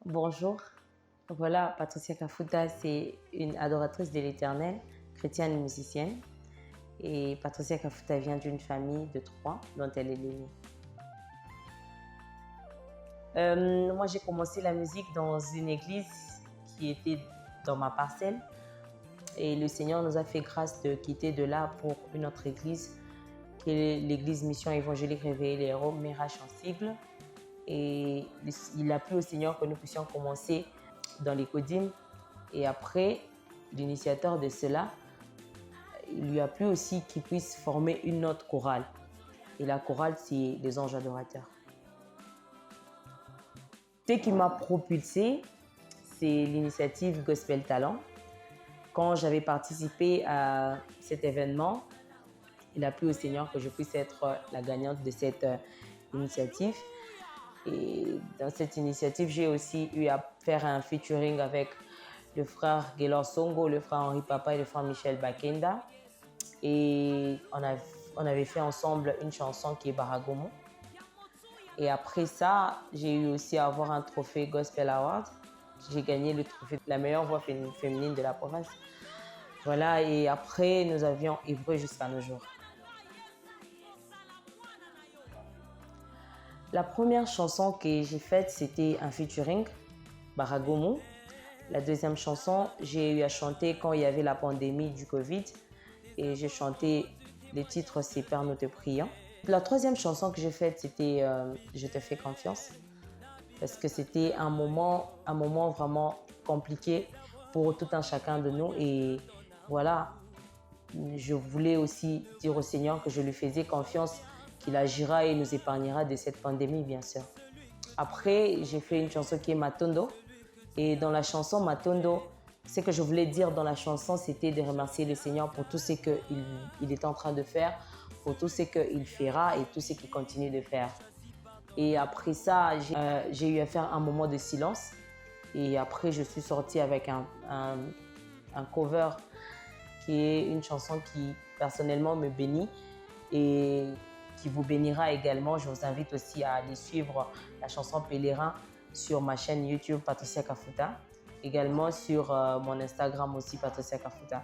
Bonjour, voilà, Patricia Kafuta, c'est une adoratrice de l'Éternel, chrétienne et musicienne. Et Patricia Kafuta vient d'une famille de 3 dont elle est l'aînée. Moi, j'ai commencé la musique dans une église qui était dans ma parcelle. Et le Seigneur nous a fait grâce de quitter de là pour une autre église, qui est l'église Mission Évangélique Réveiller les Héros, Mirage en sigle. Et il a plu au Seigneur que nous puissions commencer dans les codines. Et après, l'initiateur de cela, il lui a plu aussi qu'il puisse former une autre chorale. Et la chorale, c'est les anges adorateurs. Ce qui m'a propulsée, c'est l'initiative Gospel Talent. Quand j'avais participé à cet événement, il a plu au Seigneur que je puisse être la gagnante de cette initiative. Et dans cette initiative, j'ai aussi eu à faire un featuring avec le frère Gaylor Songo, le frère Henri Papa et le frère Michel Bakenda. Et on avait fait ensemble une chanson qui est Baragomo. Et après ça, j'ai eu aussi à avoir un trophée Gospel Award. J'ai gagné le trophée de la meilleure voix féminine de la province. Voilà, et après, nous avions œuvré jusqu'à nos jours. La première chanson que j'ai faite, c'était un featuring, Baragomo. La deuxième chanson, j'ai eu à chanter quand il y avait la pandémie du Covid. Et j'ai chanté les titres C'est Père, nous te prions. La troisième chanson que j'ai faite, c'était Je te fais confiance. Parce que c'était un moment vraiment compliqué pour tout un chacun de nous. Et voilà, je voulais aussi dire au Seigneur que je lui faisais confiance, qu'il agira et nous épargnera de cette pandémie, bien sûr. Après, j'ai fait une chanson qui est Matondo. Et dans la chanson Matondo, ce que je voulais dire dans la chanson, c'était de remercier le Seigneur pour tout ce qu'il est en train de faire, pour tout ce qu'il fera et tout ce qu'il continue de faire. Et après ça, j'ai eu à faire un moment de silence. Et après, je suis sortie avec un cover qui est une chanson qui personnellement me bénit et qui vous bénira également. Je vous invite aussi à aller suivre la chanson Pèlerin sur ma chaîne YouTube Patricia Kafuta, également sur mon Instagram aussi Patricia Kafuta.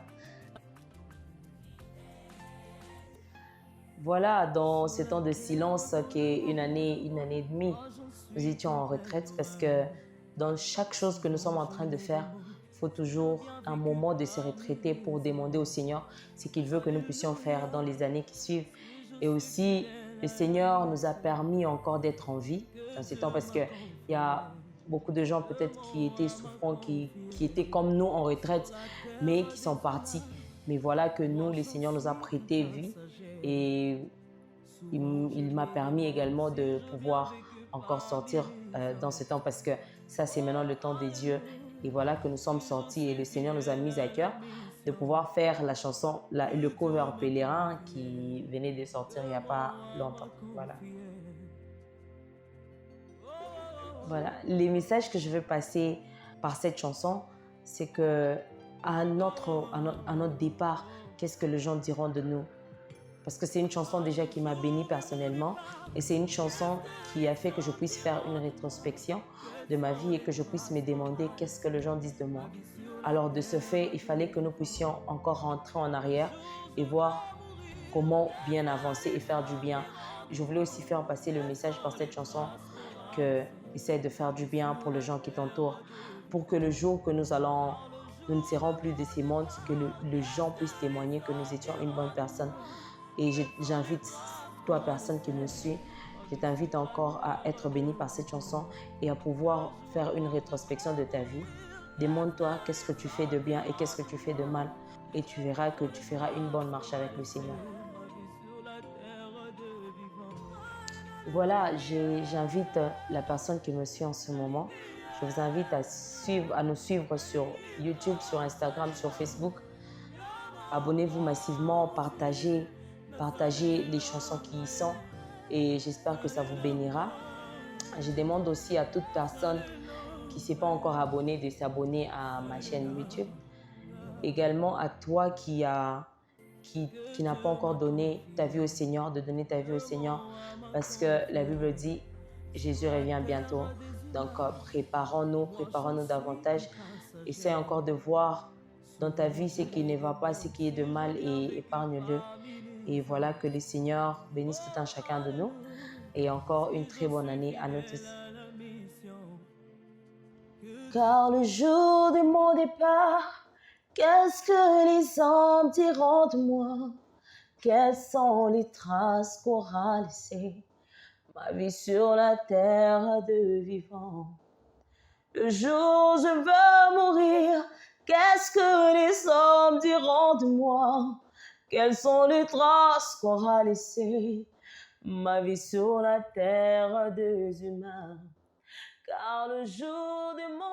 Voilà, dans ce temps de silence qui est une année et demie, nous étions en retraite parce que dans chaque chose que nous sommes en train de faire, il faut toujours un moment de se retraiter pour demander au Seigneur ce qu'il veut que nous puissions faire dans les années qui suivent. Et aussi, le Seigneur nous a permis encore d'être en vie dans ces temps parce qu'il y a beaucoup de gens peut-être qui étaient souffrants, qui étaient comme nous en retraite, mais qui sont partis. Mais voilà que nous, le Seigneur nous a prêté vie et il m'a permis également de pouvoir encore sortir dans ce temps parce que ça, c'est maintenant le temps des dieux. Et voilà que nous sommes sortis et le Seigneur nous a mis à cœur de pouvoir faire la chanson, le cover Pèlerin qui venait de sortir il n'y a pas longtemps. Voilà. Voilà. Les messages que je veux passer par cette chanson, c'est que à notre départ, qu'est-ce que les gens diront de nous? Parce que c'est une chanson déjà qui m'a bénie personnellement et c'est une chanson qui a fait que je puisse faire une rétrospection de ma vie et que je puisse me demander qu'est-ce que les gens disent de moi. Alors de ce fait, il fallait que nous puissions encore rentrer en arrière et voir comment bien avancer et faire du bien. Je voulais aussi faire passer le message par cette chanson que essaie de faire du bien pour les gens qui t'entourent, pour que le jour que nous ne serons plus de ces mondes, que les gens puissent témoigner que nous étions une bonne personne. Et j'invite toi, personne qui me suit, je t'invite encore à être béni par cette chanson et à pouvoir faire une rétrospection de ta vie. Demande-toi qu'est-ce que tu fais de bien et qu'est-ce que tu fais de mal. Et tu verras que tu feras une bonne marche avec le Seigneur. Voilà, j'invite la personne qui me suit en ce moment. Je vous invite à nous suivre sur YouTube, sur Instagram, sur Facebook. Abonnez-vous massivement, partagez les chansons qui y sont et j'espère que ça vous bénira. Je demande aussi à toute personne qui ne s'est pas encore abonnée de s'abonner à ma chaîne YouTube. Également à toi qui n'a pas encore donné ta vie au Seigneur, de donner ta vie au Seigneur parce que la Bible dit Jésus revient bientôt. Donc, préparons-nous davantage. Essaie encore de voir dans ta vie ce qui ne va pas, ce qui est de mal et épargne-le. Et voilà, que le Seigneur bénisse tout un chacun de nous. Et encore une très bonne année à nous tous. Car le jour de mon départ, qu'est-ce que les hommes diront de moi? Quelles sont les traces qu'aura laissées ma vie sur la terre de vivant? Le jour où je veux mourir, qu'est-ce que les hommes diront de moi? Quelles sont les traces qu'aura laissées ma vie sur la terre des humains? Car le jour de mon